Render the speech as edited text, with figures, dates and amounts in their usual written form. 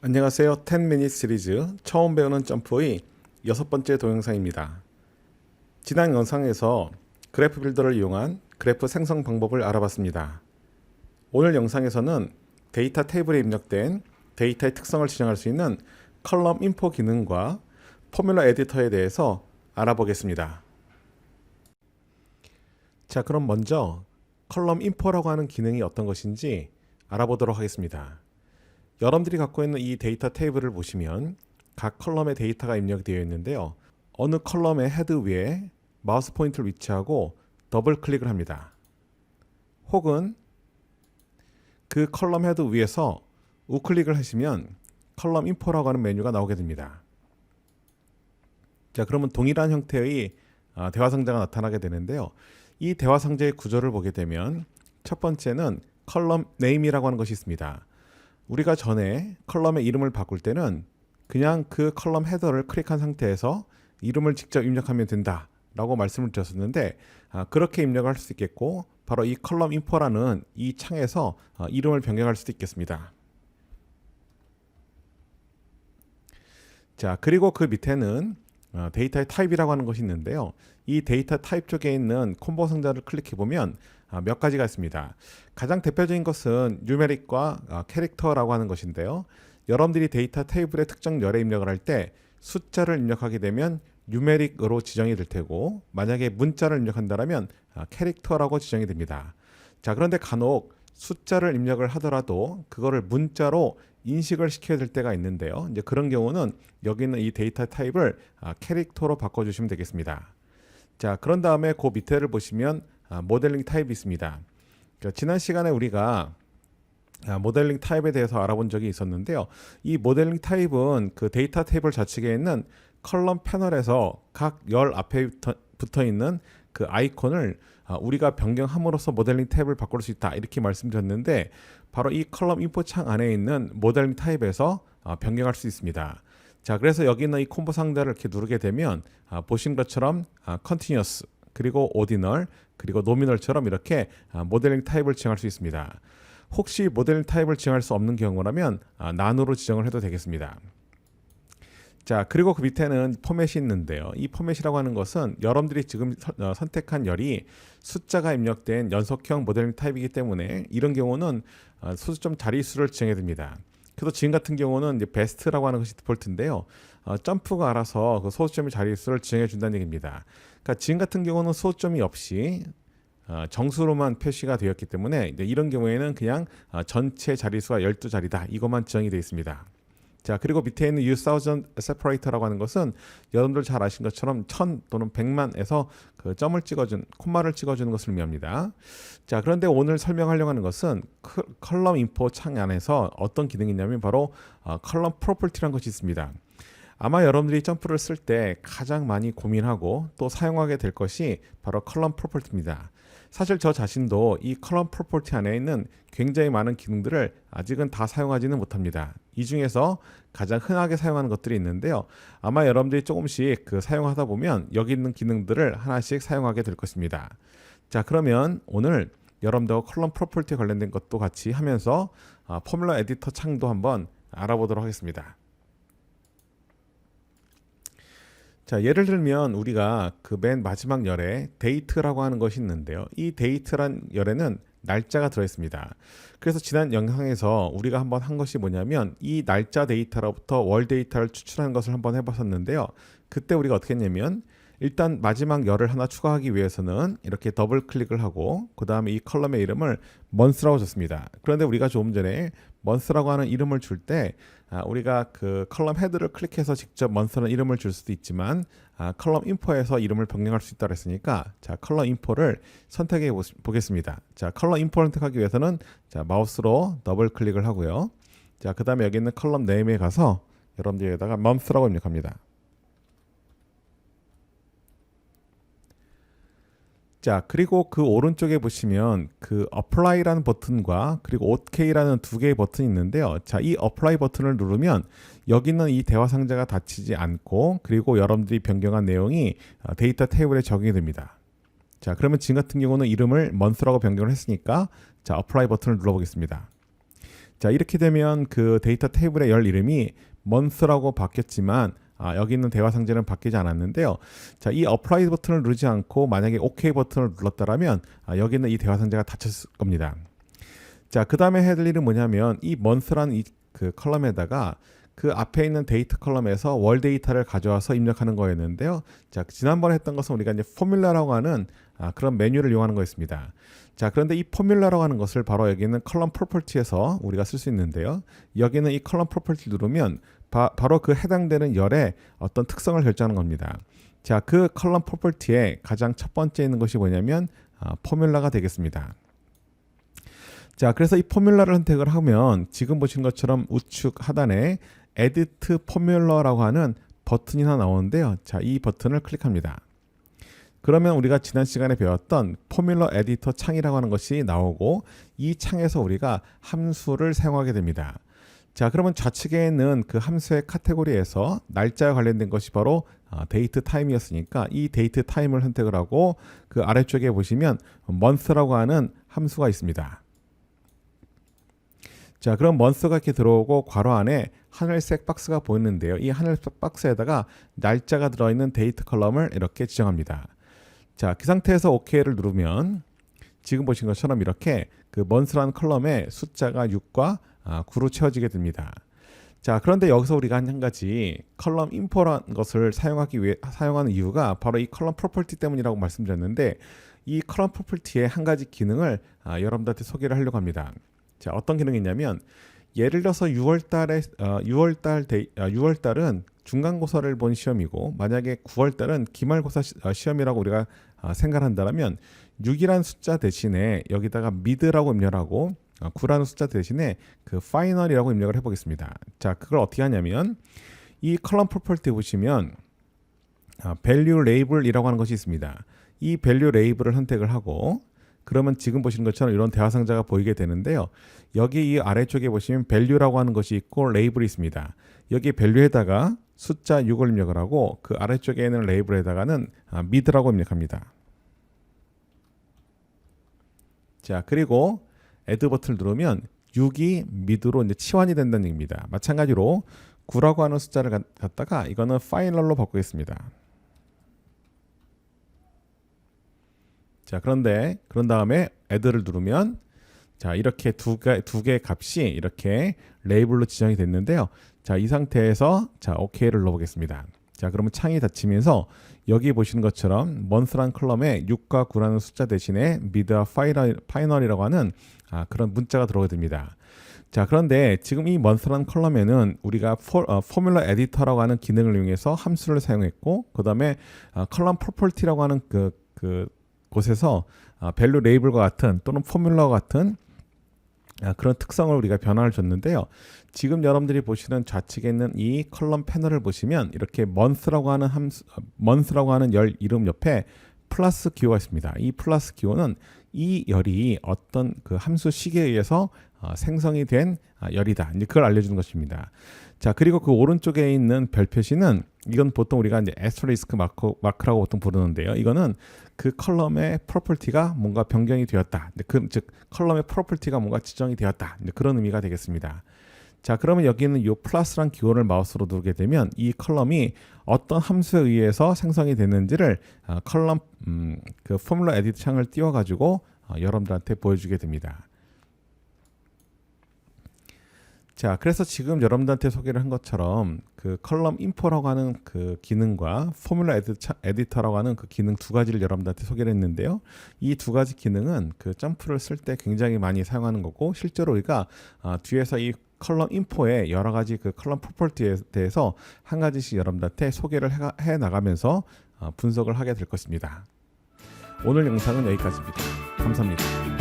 안녕하세요. 10미닛 시리즈 처음 배우는 점프의 6번째 동영상입니다. 지난 영상에서 그래프 빌더를 이용한 그래프 생성 방법을 알아봤습니다. 오늘 영상에서는 데이터 테이블에 입력된 데이터의 특성을 지정할 수 있는 컬럼 인포 기능과 포뮬러 에디터에 대해서 알아보겠습니다. 자, 그럼 먼저 컬럼 인포라고 하는 기능이 어떤 것인지 알아보도록 하겠습니다. 여러분들이 갖고 있는 이 데이터 테이블을 보시면 각 컬럼에 데이터가 입력되어 있는데요. 어느 컬럼의 헤드 위에 마우스 포인트를 위치하고 더블 클릭을 합니다. 혹은 그 컬럼 헤드 위에서 우클릭을 하시면 컬럼 인포라고 하는 메뉴가 나오게 됩니다. 자, 그러면 동일한 형태의 대화 상자가 나타나게 되는데요. 이 대화 상자의 구조를 보게 되면 첫 번째는 컬럼 네임이라고 하는 것이 있습니다. 우리가 전에 컬럼의 이름을 바꿀 때는 그냥 그 컬럼 헤더를 클릭한 상태에서 이름을 직접 입력하면 된다 라고 말씀을 드렸었는데, 그렇게 입력할 수 있겠고 바로 이 컬럼 인포라는 이 창에서 이름을 변경할 수도 있겠습니다. 자, 그리고 그 밑에는 데이터의 타입이라고 하는 것이 있는데요. 이 데이터 타입 쪽에 있는 콤보 상자를 클릭해 보면 몇 가지가 있습니다. 가장 대표적인 것은 뉴메릭과 캐릭터라고 하는 것인데요. 여러분들이 데이터 테이블의 특정 열에 입력을 할 때 숫자를 입력하게 되면 뉴메릭으로 지정이 될 테고, 만약에 문자를 입력한다면 캐릭터라고 지정이 됩니다. 자, 그런데 간혹 숫자를 입력을 하더라도 그거를 문자로 인식을 시켜야 될 때가 있는데요. 이제 그런 경우는 여기 있는 이 데이터 타입을 캐릭터로 바꿔주시면 되겠습니다. 자, 그런 다음에 그 밑에를 보시면 모델링 타입이 있습니다. 지난 시간에 우리가 모델링 타입에 대해서 알아본 적이 있었는데요. 이 모델링 타입은 그 데이터 테이블 좌측에 있는 컬럼 패널에서 각 열 앞에 붙어 있는 그 아이콘을 우리가 변경함으로써 모델링 타입을 바꿀 수 있다 이렇게 말씀드렸는데, 바로 이 컬럼 인포 창 안에 있는 모델링 타입에서 변경할 수 있습니다. 자, 그래서 여기 있는 이 콤보 상자를 이렇게 누르게 되면 보신 것처럼 컨티뉴어스, 그리고 오디널, 그리고 노미널처럼 이렇게 모델링 타입을 지정할 수 있습니다. 혹시 모델링 타입을 지정할 수 없는 경우라면 난으로 지정을 해도 되겠습니다. 자, 그리고 그 밑에는 포맷이 있는데요. 이 포맷이라고 하는 것은 여러분들이 지금 선택한 열이 숫자가 입력된 연속형 모델링 타입이기 때문에 이런 경우는 소수점 자릿수를 지정해야 됩니다. 그래서 지금 같은 경우는 이제 베스트라고 하는 것이 디폴트인데요. 점프가 알아서 그 소수점의 자릿수를 지정해 준다는 얘기입니다. 그러니까 지금 같은 경우는 소수점이 없이 정수로만 표시가 되었기 때문에 이제 이런 경우에는 그냥 전체 자릿수가 12자리다 이것만 지정이 되어 있습니다. 자, 그리고 밑에 있는 use thousand separator라고 하는 것은 여러분들 잘 아신 것처럼 1000 또는 100만에서 그 점을 찍어준, 콤마를 찍어주는 것을 의미합니다. 자, 그런데 오늘 설명하려고 하는 것은 컬럼 인포 창 안에서 어떤 기능이 있냐면 바로 컬럼 프로퍼티라는 것이 있습니다. 아마 여러분들이 점프를 쓸 때 가장 많이 고민하고 또 사용하게 될 것이 바로 컬럼 프로퍼티입니다. 사실 저 자신도 이 컬럼 프로퍼티 안에 있는 굉장히 많은 기능들을 아직은 다 사용하지는 못합니다. 이 중에서 가장 흔하게 사용하는 것들이 있는데요. 아마 여러분들이 조금씩 사용하다 보면 여기 있는 기능들을 하나씩 사용하게 될 것입니다. 자, 그러면 오늘 여러분들 컬럼 프로퍼티에 관련된 것도 같이 하면서 포뮬러 에디터 창도 한번 알아보도록 하겠습니다. 자, 예를 들면 우리가 그 맨 마지막 열에 데이트라고 하는 것이 있는데요. 이 데이트란 열에는 날짜가 들어있습니다. 그래서 지난 영상에서 우리가 한번 한 것이 뭐냐면 이 날짜 데이터로부터 월 데이터를 추출하는 것을 한번 해봤었는데요. 그때 우리가 어떻게 했냐면 일단 마지막 열을 하나 추가하기 위해서는 이렇게 더블 클릭을 하고 그 다음에 이 컬럼의 이름을 month라고 줬습니다. 그런데 우리가 조금 전에 month라고 하는 이름을 줄 때 우리가 그 컬럼 헤드를 클릭해서 직접 month라는 이름을 줄 수도 있지만 컬럼 인포에서 이름을 변경할 수 있다고 했으니까, 자, 컬럼 인포를 선택해 보겠습니다. 자, 컬럼 인포를 선택하기 위해서는 자, 마우스로 더블 클릭을 하고요. 자, 그 다음에 여기 있는 컬럼 네임에 가서 여러분들 여기다가 month라고 입력합니다. 자, 그리고 그 오른쪽에 보시면 그 apply라는 버튼과 그리고 OK라는 두 개의 버튼이 있는데요. 자, 이 apply 버튼을 누르면 여기 있는 이 대화 상자가 닫히지 않고 그리고 여러분들이 변경한 내용이 데이터 테이블에 적용이 됩니다. 자, 그러면 지금 같은 경우는 이름을 month라고 변경을 했으니까 자, apply 버튼을 눌러보겠습니다. 자, 이렇게 되면 그 데이터 테이블의 열 이름이 month라고 바뀌었지만 여기 있는 대화 상자는 바뀌지 않았는데요. 자, 이 apply 버튼을 누르지 않고 만약에 OK 버튼을 눌렀다라면 여기 있는 이 대화 상자가 닫혔을 겁니다. 자, 그 다음에 해야 될 일은 뭐냐면 이 month라는 이 그 컬럼에다가 그 앞에 있는 데이터 컬럼에서 월 데이터를 가져와서 입력하는 거였는데요. 자, 지난번에 했던 것은 우리가 이제 포뮬라라고 하는 그런 메뉴를 이용하는 거였습니다. 자, 그런데 이 포뮬라라고 하는 것을 바로 여기 있는 컬럼 프로퍼티에서 우리가 쓸 수 있는데요. 여기는 이 컬럼 프로퍼티 누르면 바로 그 해당되는 열의 어떤 특성을 결정하는 겁니다. 자, 그 컬럼 프로퍼티에 가장 첫 번째 있는 것이 뭐냐면 포뮬라가 되겠습니다. 자, 그래서 이 포뮬라를 선택을 하면 지금 보시는 것처럼 우측 하단에 Edit Formula라고 하는 버튼이 하나 나오는데요. 자, 이 버튼을 클릭합니다. 그러면 우리가 지난 시간에 배웠던 포뮬러 에디터 창이라고 하는 것이 나오고 이 창에서 우리가 함수를 사용하게 됩니다. 자, 그러면 좌측에 있는 그 함수의 카테고리에서 날짜와 관련된 것이 바로 데이트 타임이었으니까 이 데이트 타임을 선택을 하고 그 아래쪽에 보시면 month라고 하는 함수가 있습니다. 자, 그럼 month가 이렇게 들어오고 괄호 안에 하늘색 박스가 보이는데요. 이 하늘색 박스에다가 날짜가 들어있는 데이트 컬럼을 이렇게 지정합니다. 자, 그 상태에서 OK를 누르면 지금 보신 것처럼 이렇게 그 month라는 컬럼에 숫자가 6과 9로 채워지게 됩니다. 자, 그런데 여기서 우리가 한 가지 컬럼 인포라는 것을 사용하는 이유가 바로 이 컬럼 프로퍼티 때문이라고 말씀드렸는데 이 컬럼 프로퍼티의 한 가지 기능을 여러분들한테 소개를 하려고 합니다. 자, 어떤 기능이 있냐면 예를 들어서 6월달은 중간고사를 본 시험이고 만약에 9월달은 기말고사 시험이라고 우리가 생각한다면 6이라는 숫자 대신에 여기다가 mid라고 입력을 하고 9라는 숫자 대신에 그 final이라고 입력을 해보겠습니다. 자, 그걸 어떻게 하냐면 이 컬럼 프로퍼티 보시면 value label이라고 하는 것이 있습니다. 이 value label을 선택을 하고 그러면 지금 보시는 것처럼 이런 대화 상자가 보이게 되는데요. 여기 이 아래쪽에 보시면 value라고 하는 것이 있고 label이 있습니다. 여기 value에다가 숫자 6을 입력을 하고 그 아래쪽에 있는 label에다가는 mid라고 입력합니다. 자, 그리고 add 버튼을 누르면 6이 mid로 이제 치환이 된다는 얘기입니다. 마찬가지로 9라고 하는 숫자를 갖다가 이거는 final로 바꾸겠습니다. 자, 그런 다음에 add를 누르면 자, 이렇게 두 개의 값이 이렇게 레이블로 지정이 됐는데요. 자, 이 상태에서 자, OK를 눌러보겠습니다. 자, 그러면 창이 닫히면서 여기 보시는 것처럼 month라는 컬럼에 6과 9라는 숫자 대신에 mid와 final이라고 하는 그런 문자가 들어오게 됩니다. 자, 그런데 지금 이 month라는 컬럼에는 우리가 포뮬러 에디터라고 하는 기능을 이용해서 함수를 사용했고 그 다음에 컬럼 프로퍼티라고 하는 그 곳에서 밸류 레이블과 같은 또는 포뮬러와 같은 그런 특성을 우리가 변화를 줬는데요. 지금 여러분들이 보시는 좌측에 있는 이 컬럼 패널을 보시면 이렇게 month라고 하는 열 이름 옆에 플러스 기호가 있습니다. 이 플러스 기호는 이 열이 어떤 그 함수 식에 의해서 생성이 된 열이다. 이제 그걸 알려주는 것입니다. 자, 그리고 그 오른쪽에 있는 별 표시는 이건 보통 우리가 이제 에스터리스크 마크라고 보통 부르는데요. 이거는 그 컬럼의 프로퍼티가 뭔가 변경이 되었다. 즉 컬럼의 프로퍼티가 뭔가 지정이 되었다. 그런 의미가 되겠습니다. 자, 그러면 여기는 이 플러스란 기호를 마우스로 누르게 되면 이 컬럼이 어떤 함수에 의해서 생성이 됐는지를 컬럼 그 포뮬러 에디트 창을 띄워가지고 여러분들한테 보여주게 됩니다. 자, 그래서 지금 여러분들한테 소개를 한 것처럼 그 컬럼 인포라고 하는 그 기능과 포뮬러 에디터라고 하는 그 기능 두 가지를 여러분들한테 소개를 했는데요. 이 두 가지 기능은 그 점프를 쓸 때 굉장히 많이 사용하는 거고 실제로 우리가 뒤에서 이 컬럼 인포의 여러 가지 그 컬럼 프로퍼티에 대해서 한 가지씩 여러분들한테 소개를 해 나가면서 분석을 하게 될 것입니다. 오늘 영상은 여기까지입니다. 감사합니다.